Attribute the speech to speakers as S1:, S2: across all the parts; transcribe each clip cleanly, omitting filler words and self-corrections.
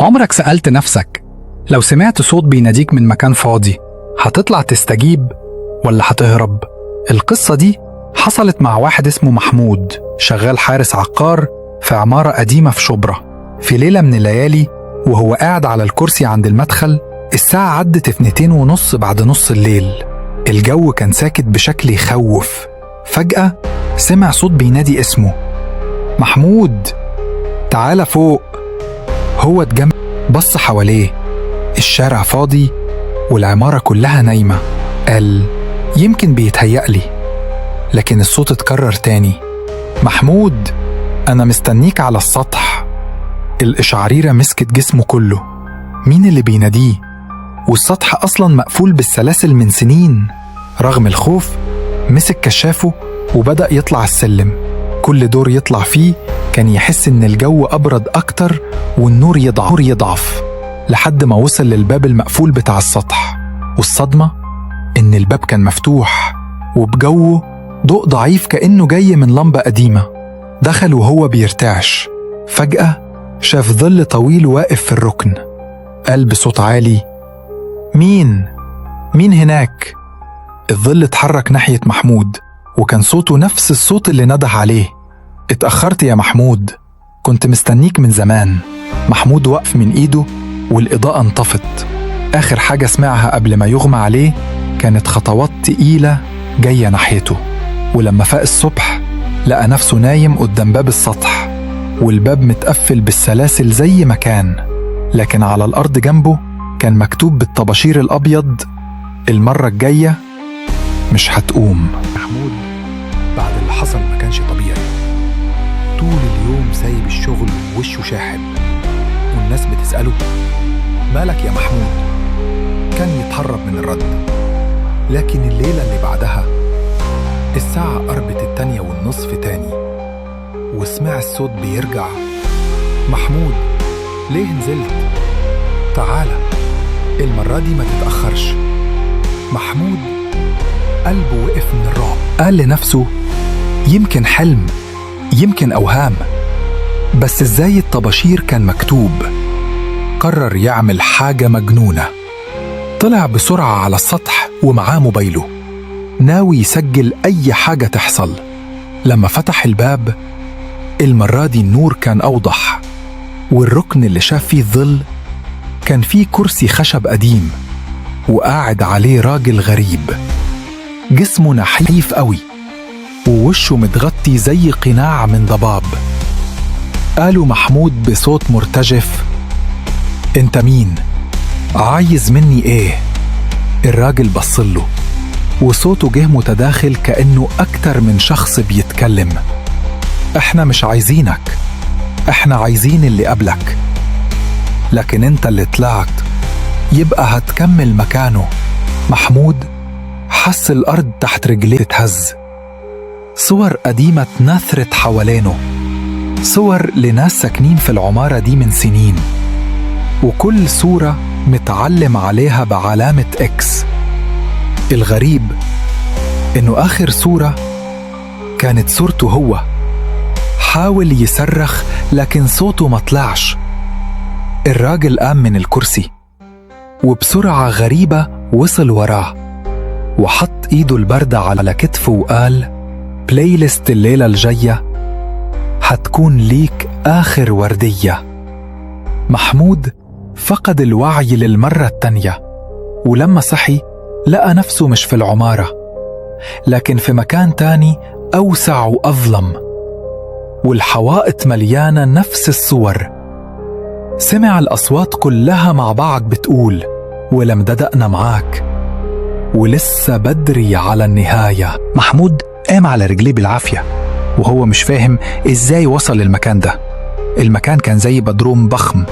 S1: عمرك سألت نفسك لو سمعت صوت بيناديك من مكان فاضي هتطلع تستجيب ولا هتهرب؟ القصة دي حصلت مع واحد اسمه محمود، شغال حارس عقار في عمارة قديمة في شبرا. في ليلة من الليالي وهو قاعد على الكرسي عند المدخل، الساعة عدت 2:30 بعد نص الليل. الجو كان ساكت بشكل يخوف. فجأة سمع صوت بينادي اسمه: محمود تعال فوق. هو اتجمع، بص حواليه، الشارع فاضي والعمارة كلها نايمة. قال يمكن بيتهيألي، لكن الصوت اتكرر تاني: محمود أنا مستنيك على السطح. الإشعريرة مسكت جسمه كله. مين اللي بيناديه؟ والسطح أصلا مقفول بالسلاسل من سنين. رغم الخوف مسك كشافه وبدأ يطلع السلم. كل دور يطلع فيه كان يحس إن الجو أبرد أكتر والنور يضعف لحد ما وصل للباب المقفول بتاع السطح. والصدمة إن الباب كان مفتوح وبجوه ضوء ضعيف كأنه جاي من لمبة قديمة. دخل وهو بيرتعش. فجأة شاف ظل طويل واقف في الركن. قال بصوت عالي: مين هناك؟ الظل اتحرك ناحية محمود، وكان صوته نفس الصوت اللي نده عليه: اتأخرت يا محمود، كنت مستنيك من زمان. محمود وقف من ايده والإضاءة انطفت. آخر حاجة سمعها قبل ما يغمى عليه كانت خطوات تقيلة جاية ناحيته. ولما فاق الصبح لقى نفسه نايم قدام باب السطح، والباب متقفل بالسلاسل زي ما كان، لكن على الأرض جنبه كان مكتوب بالطباشير الأبيض: المرة الجاية مش هتقوم.
S2: محمود بعد اللي حصل ما كانش طبيعي. طول اليوم سايب الشغل ووشه شاحب، والناس بتسأله: مالك يا محمود؟ كان يتهرب من الرد. لكن الليلة اللي بعدها الساعة قربت 2:30 تاني، وسمع الصوت بيرجع: محمود ليه نزلت؟ تعالى المرة دي ما تتأخرش. محمود قلبه وقف من الرعب.
S1: قال لنفسه: يمكن حلم، يمكن أوهام، بس ازاي الطباشير كان مكتوب؟ قرر يعمل حاجة مجنونة. طلع بسرعة على السطح ومعاه موبايله، ناوي يسجل أي حاجة تحصل. لما فتح الباب المرة دي النور كان أوضح، والركن اللي شاف فيه الظل كان فيه كرسي خشب قديم، وقاعد عليه راجل غريب. جسمه نحيف قوي ووشه متغطي زي قناع من ضباب. قالوا محمود بصوت مرتجف: انت مين؟ عايز مني ايه؟ الراجل بصله وصوته جه متداخل كأنه أكتر من شخص بيتكلم: احنا مش عايزينك، احنا عايزين اللي قبلك، لكن انت اللي طلعت يبقى هتكمل مكانه. محمود حس الأرض تحت رجليه تتهز. صور قديمة اتنثرت حوالينه، صور لناس ساكنين في العمارة دي من سنين، وكل صورة متعلم عليها بعلامة إكس. الغريب إنه آخر صورة كانت صورته هو. حاول يصرخ لكن صوته ما طلعش. الراجل قام من الكرسي وبسرعة غريبة وصل وراه، وحط إيده الباردة على كتفه وقال: بلاي ليست الليلة الجاية هتكون ليك آخر وردية. محمود فقد الوعي للمرة التانية، ولما صحي لقى نفسه مش في العمارة، لكن في مكان تاني أوسع وأظلم، والحوائط مليانة نفس الصور. سمع الأصوات كلها مع بعض بتقول: ولم بدأنا معاك، ولسه بدري على النهاية. محمود قام على رجليه بالعافية وهو مش فاهم إزاي وصل للمكان ده. المكان كان زي بدروم ضخم،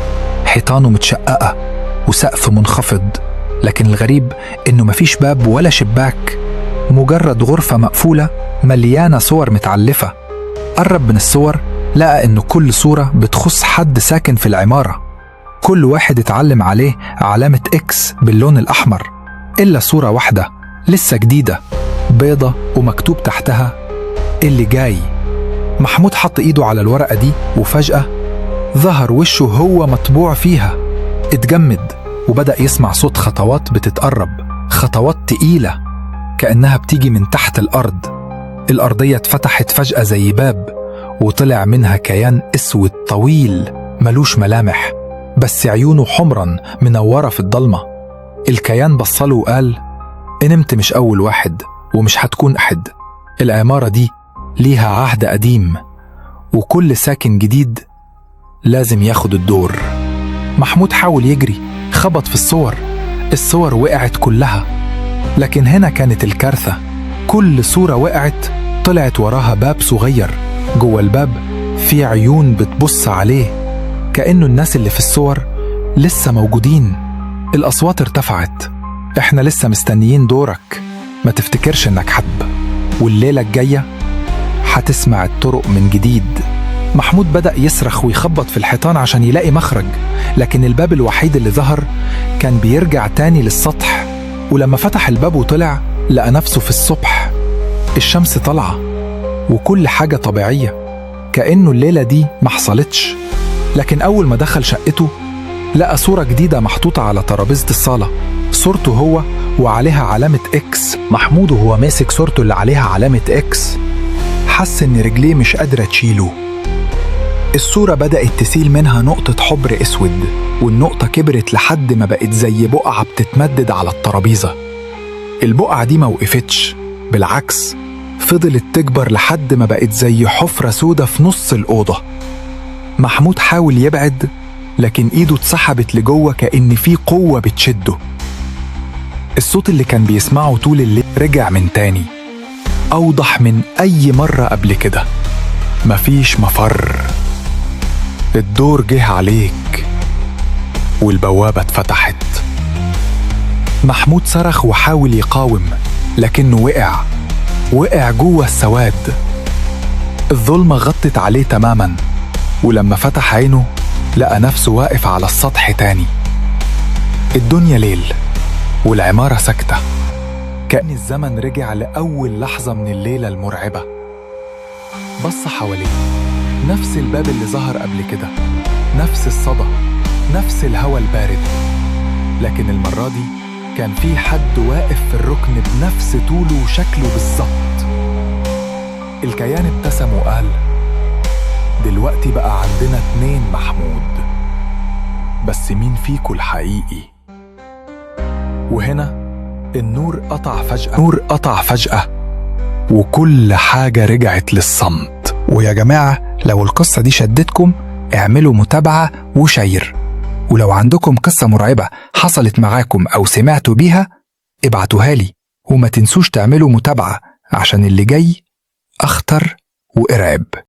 S1: حيطانه متشققة وسقف منخفض، لكن الغريب إنه مفيش باب ولا شباك، مجرد غرفة مقفولة مليانة صور متعلفة. قرب من الصور لقى إنه كل صورة بتخص حد ساكن في العمارة، كل واحد اتعلم عليه علامة إكس باللون الأحمر، إلا صورة واحدة لسه جديدة بيضة ومكتوب تحتها: اللي جاي. محمود حط إيده على الورقة دي وفجأة ظهر وشه هو مطبوع فيها. اتجمد وبدأ يسمع صوت خطوات بتتقرب، خطوات تقيلة كأنها بتيجي من تحت الأرض. الأرضية اتفتحت فجأة زي باب، وطلع منها كيان أسود طويل ملوش ملامح، بس عيونه حمرا منورة في الضلمة. الكيان بصله وقال: نمت مش أول واحد ومش هتكون أحد. العمارة دي ليها عهد قديم، وكل ساكن جديد لازم ياخد الدور. محمود حاول يجري، خبط في الصور وقعت كلها. لكن هنا كانت الكارثة، كل صورة وقعت طلعت وراها باب صغير. جوه الباب في عيون بتبص عليه، كأنه الناس اللي في الصور لسه موجودين. الأصوات ارتفعت: احنا لسه مستنيين دورك، ما تفتكرش انك حب، والليلة الجاية هتسمع الطرق من جديد. محمود بدأ يصرخ ويخبط في الحيطان عشان يلاقي مخرج، لكن الباب الوحيد اللي ظهر كان بيرجع تاني للسطح. ولما فتح الباب وطلع لقى نفسه في الصبح، الشمس طالعة وكل حاجة طبيعية، كأنه الليلة دي محصلتش. لكن أول ما دخل شقته لقى صورة جديدة محطوطة على ترابيزة الصالة، صورته هو وعليها علامة إكس. محمود وهو ماسك صورته اللي عليها علامة إكس حس إن رجليه مش قادرة تشيله. الصورة بدأت تسيل منها نقطة حبر أسود، والنقطة كبرت لحد ما بقت زي بقعة بتتمدد على الترابيزة. البقعة دي ما وقفتش، بالعكس فضلت تكبر لحد ما بقت زي حفرة سودة في نص الأوضة. محمود حاول يبعد، لكن إيده اتسحبت لجوه كأن في قوة بتشده. الصوت اللي كان بيسمعه طول الليل رجع من تاني، أوضح من أي مرة قبل كده. مفيش مفر، الدور جه عليك، والبوابة اتفتحت. محمود صرخ وحاول يقاوم، لكنه وقع جوه السواد. الظلمة غطت عليه تماما، ولما فتح عينه لقى نفسه واقف على السطح تاني. الدنيا ليل والعمارة ساكتة، كأن الزمن رجع لأول لحظة من الليلة المرعبة. بص حواليه، نفس الباب اللي ظهر قبل كده، نفس الصدى، نفس الهوى البارد. لكن المرة دي كان في حد واقف في الركن بنفس طوله وشكله بالظبط. الكيان ابتسم وقال: دلوقتي بقى عندنا 2 محمود، بس مين فيكو الحقيقي؟ وهنا النور قطع فجأة، وكل حاجة رجعت للصمت. ويا جماعة، لو القصة دي شدتكم اعملوا متابعة وشير، ولو عندكم قصة مرعبة حصلت معاكم أو سمعتوا بيها ابعتوها لي، وما تنسوش تعملوا متابعة عشان اللي جاي أخطر وإرعب.